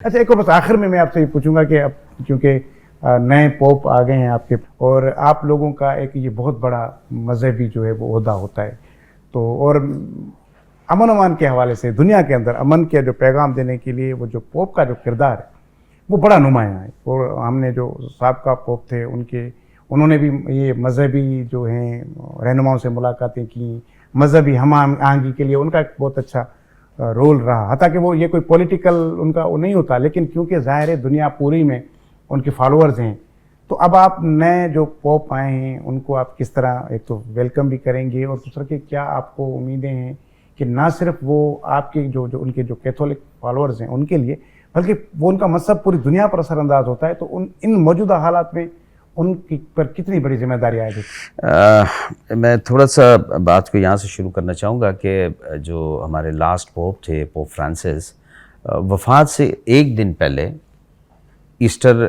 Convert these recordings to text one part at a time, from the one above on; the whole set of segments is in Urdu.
اچھا ایک اور بس آخر میں آپ سے یہ پوچھوں گا کہ اب چونکہ نئے پوپ آ گئے ہیں آپ کے، اور آپ لوگوں کا ایک یہ بہت بڑا مذہبی جو ہے وہ عہدہ ہوتا ہے، تو اور امن امان کے حوالے سے دنیا کے اندر امن کے جو پیغام دینے کے لیے وہ جو پوپ کا جو کردار ہے وہ بڑا نمایاں ہے، اور ہم نے جو سابقہ پوپ تھے انہوں نے بھی یہ مذہبی جو ہیں رہنماؤں سے ملاقاتیں کی، مذہبی ہم آہنگی کے لیے ان کا ایک بہت اچھا رول رہا، حتیٰ کہ وہ یہ کوئی پولیٹیکل ان کا وہ نہیں ہوتا، لیکن کیونکہ ظاہر ہے دنیا پوری میں ان کے فالوورز ہیں، تو اب آپ نئے جو پوپ آئے ہیں ان کو آپ کس طرح ایک تو ویلکم بھی کریں گے، اور دوسرا کہ کیا آپ کو امیدیں ہیں کہ نہ صرف وہ آپ کے جو ان کے جو کیتھولک فالوورز ہیں ان کے لیے، بلکہ وہ ان کا مذہب پوری دنیا پر اثر انداز ہوتا ہے، تو ان موجودہ حالات میں ان کی پر کتنی بڑی ذمہ داری عائد ہوتی ہے؟ میں تھوڑا سا بات کو یہاں سے شروع کرنا چاہوں گا کہ جو ہمارے لاسٹ پوپ تھے، پوپ فرانسس، وفات سے ایک دن پہلے ایسٹر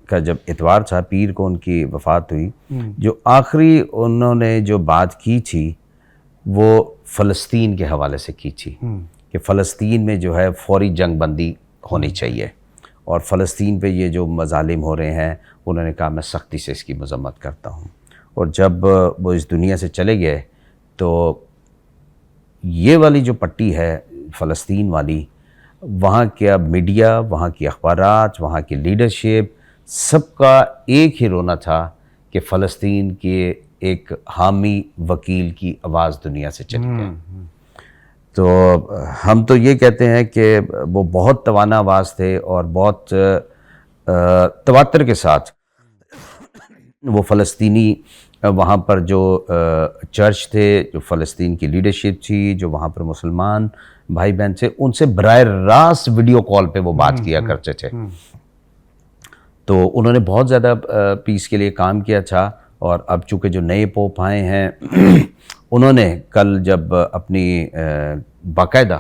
کا جب اتوار تھا، پیر کو ان کی وفات ہوئی، جو آخری انہوں نے جو بات کی تھی وہ فلسطین کے حوالے سے کی تھی کہ فلسطین میں جو ہے فوری جنگ بندی ہونی چاہیے، اور فلسطین پہ یہ جو مظالم ہو رہے ہیں انہوں نے کہا میں سختی سے اس کی مذمت کرتا ہوں، اور جب وہ اس دنیا سے چلے گئے تو یہ والی جو پٹی ہے فلسطین والی، وہاں کا میڈیا، وہاں کی اخبارات، وہاں کی لیڈرشپ، سب کا ایک ہی رونا تھا کہ فلسطین کے ایک حامی وکیل کی آواز دنیا سے چلی گئی۔ تو ہم تو یہ کہتے ہیں کہ وہ بہت توانا آواز تھے، اور بہت تواتر کے ساتھ وہ فلسطینی وہاں پر جو چرچ تھے، جو فلسطین کی لیڈرشپ تھی، جو وہاں پر مسلمان بھائی بہن تھے، ان سے براہ راست ویڈیو کال پہ وہ بات کیا کرتے تھے۔ تو انہوں نے بہت زیادہ پیس کے لیے کام کیا تھا، اور اب چونکہ جو نئے پوپ آئے ہیں انہوں نے کل جب اپنی باقاعدہ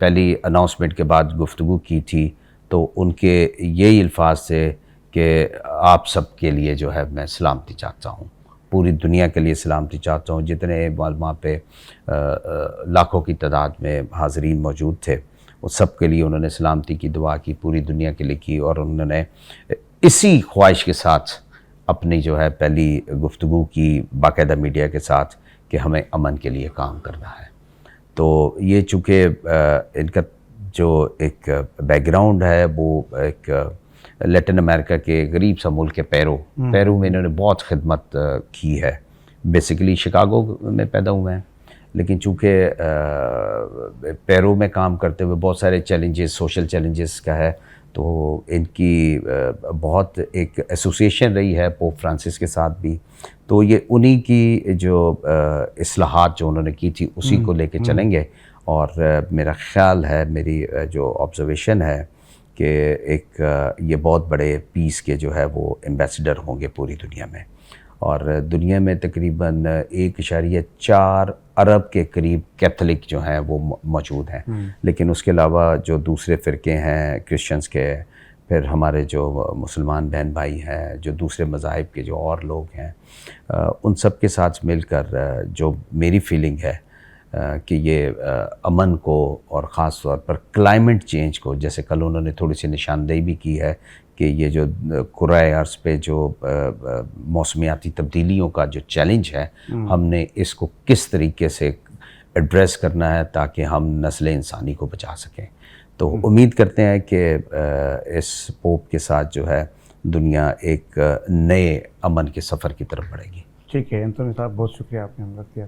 پہلی اناؤنسمنٹ کے بعد گفتگو کی تھی تو ان کے یہی الفاظ تھے کہ آپ سب کے لیے جو ہے میں سلامتی چاہتا ہوں، پوری دنیا کے لیے سلامتی چاہتا ہوں، جتنے وہاں پہ لاکھوں کی تعداد میں حاضرین موجود تھے وہ سب کے لیے انہوں نے سلامتی کی دعا کی، پوری دنیا کے لیے کی، اور انہوں نے اسی خواہش کے ساتھ اپنی جو ہے پہلی گفتگو کی باقاعدہ میڈیا کے ساتھ کہ ہمیں امن کے لیے کام کرنا ہے۔ تو یہ چونکہ ان کا جو ایک بیک گراؤنڈ ہے وہ ایک لیٹن امریکہ کے غریب سا ملک ہے پیرو میں انہوں نے بہت خدمت کی ہے، بیسیکلی شکاگو میں پیدا ہوئے ہیں، لیکن چونکہ پیرو میں کام کرتے ہوئے بہت سارے چیلنجز، سوشل چیلنجز کا ہے، تو ان کی بہت ایک ایسوسیشن رہی ہے پوپ فرانسس کے ساتھ بھی، تو یہ انہی کی جو اصلاحات جو انہوں نے کی تھی اسی کو لے کے چلیں گے، اور میرا خیال ہے، میری جو آبزرویشن ہے کہ ایک یہ بہت بڑے پیس کے جو ہے وہ ایمبیسڈر ہوں گے پوری دنیا میں، اور دنیا میں تقریباً 1.4 ارب کے قریب کیتھولک جو ہیں وہ موجود ہیں، لیکن اس کے علاوہ جو دوسرے فرقے ہیں کرسچنز کے، پھر ہمارے جو مسلمان بہن بھائی ہیں، جو دوسرے مذاہب کے جو اور لوگ ہیں، ان سب کے ساتھ مل کر جو میری فیلنگ ہے کہ یہ امن کو، اور خاص طور پر کلائمیٹ چینج کو، جیسے کل انہوں نے تھوڑی سی نشاندہی بھی کی ہے کہ یہ جو کرۂ ارض پہ جو موسمیاتی تبدیلیوں کا جو چیلنج ہے، ہم نے اس کو کس طریقے سے ایڈریس کرنا ہے تاکہ ہم نسل انسانی کو بچا سکیں۔ تو امید کرتے ہیں کہ اس پوپ کے ساتھ جو ہے دنیا ایک نئے امن کے سفر کی طرف بڑھے گی۔ ٹھیک ہے انتونی صاحب، بہت شکریہ، آپ نے ہم وقت دیا۔